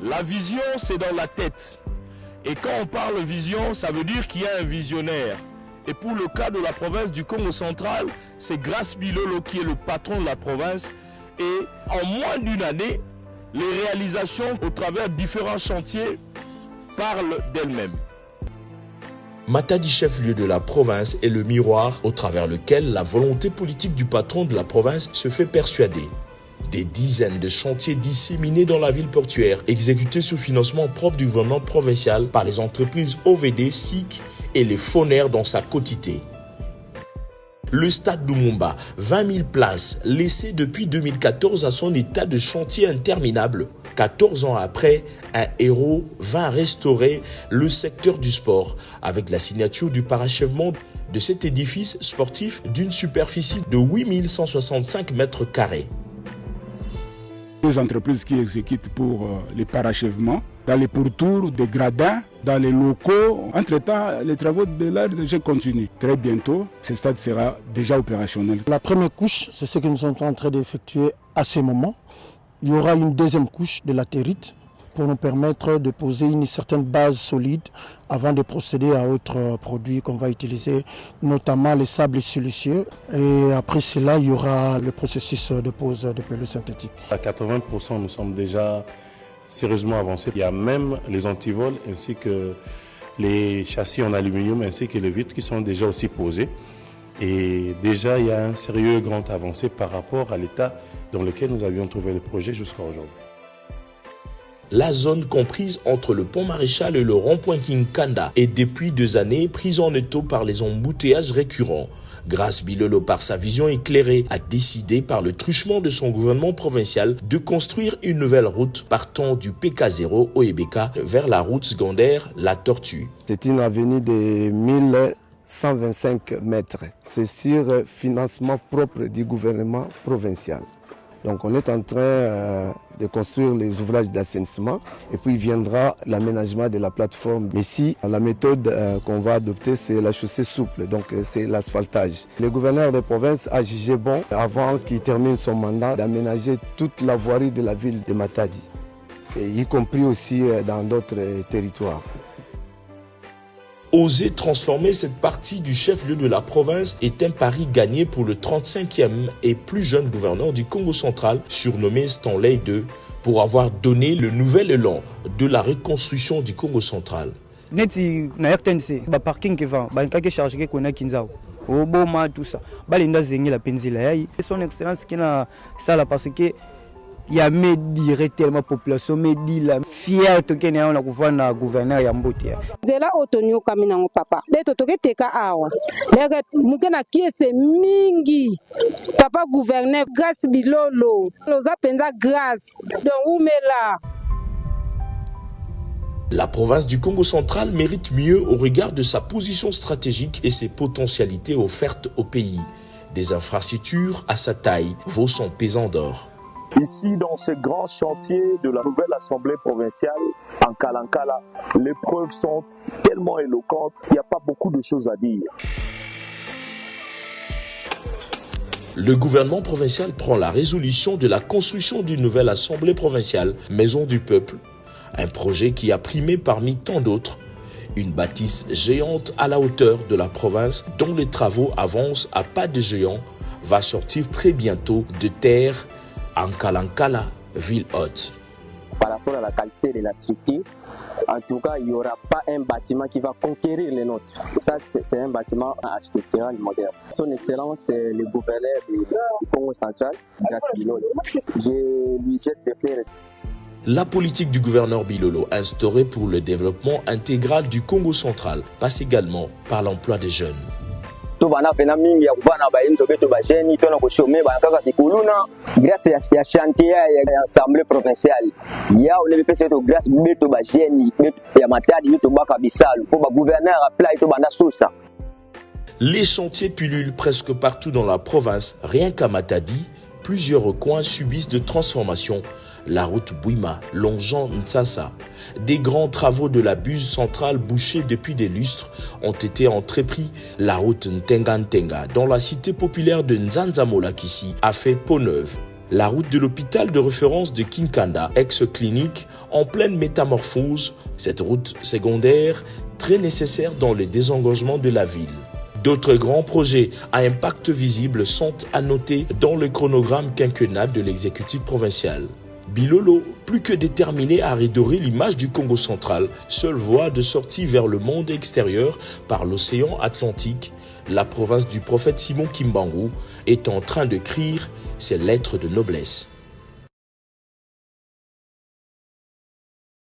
La vision, c'est dans la tête. Et quand on parle vision, ça veut dire qu'il y a un visionnaire. Et pour le cas de la province du Congo central, c'est Grace Bilolo qui est le patron de la province. Et en moins d'une année, les réalisations au travers de différents chantiers parlent d'elles-mêmes. Matadi, chef-lieu de la province, est le miroir au travers lequel la volonté politique du patron de la province se fait persuader. Des dizaines de chantiers disséminés dans la ville portuaire, exécutés sous financement propre du gouvernement provincial par les entreprises OVD, SIC et les Fonaires dans sa quotité. Le stade Lumumba, 20 000 places, laissé depuis 2014 à son état de chantier interminable. 14 ans après, un héros vint restaurer le secteur du sport avec la signature du parachèvement de cet édifice sportif d'une superficie de 8 165 mètres carrés. Les entreprises qui exécutent pour les parachèvements, dans les pourtours des gradins, dans les locaux. Entre-temps, les travaux de l'ARDG continuent. Très bientôt, ce stade sera déjà opérationnel. La première couche, c'est ce que nous sommes en train d'effectuer à ce moment. Il y aura une deuxième couche de latérite pour nous permettre de poser une certaine base solide avant de procéder à autres produits qu'on va utiliser, notamment les sables siliceux. Et après cela, il y aura le processus de pose de pelouse synthétique. À 80%, nous sommes déjà sérieusement avancés. Il y a même les antivols ainsi que les châssis en aluminium ainsi que les vitres qui sont déjà aussi posés. Et déjà, il y a un sérieux grand avancé par rapport à l'état dans lequel nous avions trouvé le projet jusqu'à aujourd'hui. La zone comprise entre le pont Maréchal et le rond-point Kinkanda est depuis 2 années prise en étau par les embouteillages récurrents. Grace Bilolo, par sa vision éclairée, a décidé par le truchement de son gouvernement provincial de construire une nouvelle route partant du PK0 au Ebeka vers la route secondaire La Tortue. C'est une avenue de 1125 mètres. C'est sur financement propre du gouvernement provincial. Donc on est en train de construire les ouvrages d'assainissement et puis viendra l'aménagement de la plateforme. Mais si la méthode qu'on va adopter, c'est la chaussée souple, donc c'est l'asphaltage. Le gouverneur de province a jugé bon, avant qu'il termine son mandat, d'aménager toute la voirie de la ville de Matadi, et y compris aussi dans d'autres territoires. Oser transformer cette partie du chef-lieu de la province est un pari gagné pour le 35e et plus jeune gouverneur du Congo central, surnommé Stanley II, pour avoir donné le nouvel élan de la reconstruction du Congo central. Neti na RTNC, ba parking qui va, ba nkake chargé ko na kinzao. Oboma tout ça. Ba linda zengi la penzila yayi. Son excellence qui na ça là parce que il y a Medi tellement population Medi la fier to kenya on a gouverneur gouverneur ya Mbotia. Zela otonyo kamina mo papa. Leto to teka awa. Lega mukena kiese mingi. Papa gouverneur Grace Bilolo. Loza penza Grace. Donc umela. La province du Congo central mérite mieux au regard de sa position stratégique et ses potentialités offertes au pays. Des infrastructures à sa taille vaut son pesant d'or. Ici, dans ce grand chantier de la nouvelle assemblée provinciale, en Kalankala, les preuves sont tellement éloquentes qu'il n'y a pas beaucoup de choses à dire. Le gouvernement provincial prend la résolution de la construction d'une nouvelle assemblée provinciale, Maison du Peuple, un projet qui a primé parmi tant d'autres, une bâtisse géante à la hauteur de la province dont les travaux avancent à pas de géant, va sortir très bientôt de terre en Kalankala, ville haute. Par rapport à la qualité de la structure, en tout cas, il n'y aura pas un bâtiment qui va conquérir les nôtres. Ça, c'est un bâtiment architectural moderne. Son Excellence, le gouverneur du Congo central, Grace Bilolo. Je lui souhaite de faire. La politique du gouverneur Bilolo, instaurée pour le développement intégral du Congo central, passe également par l'emploi des jeunes. Grâce à la chantier à l'Assemblée provinciale, il y a une grâce beto bajeni ya matadi beto bakabisalo pour ba gouverneur appelé to banda sosa. Les chantiers pullulent presque partout dans la province. Rien qu'à Matadi, plusieurs recoins subissent de transformations. La route Bouima, longeant Ntsassa. Des grands travaux de la buse centrale bouchée depuis des lustres ont été entrepris. La route Ntenga Ntenga, dans la cité populaire de Nzanzamolakissi, a fait peau neuve. La route de l'hôpital de référence de Kinkanda, ex-clinique, en pleine métamorphose, cette route secondaire très nécessaire dans le désengagement de la ville. D'autres grands projets à impact visible sont à noter dans le chronogramme quinquennal de l'exécutif provincial. Bilolo, plus que déterminé à redorer l'image du Congo central, seule voie de sortie vers le monde extérieur par l'océan Atlantique, la province du prophète Simon Kimbangu est en train de crier ses lettres de noblesse.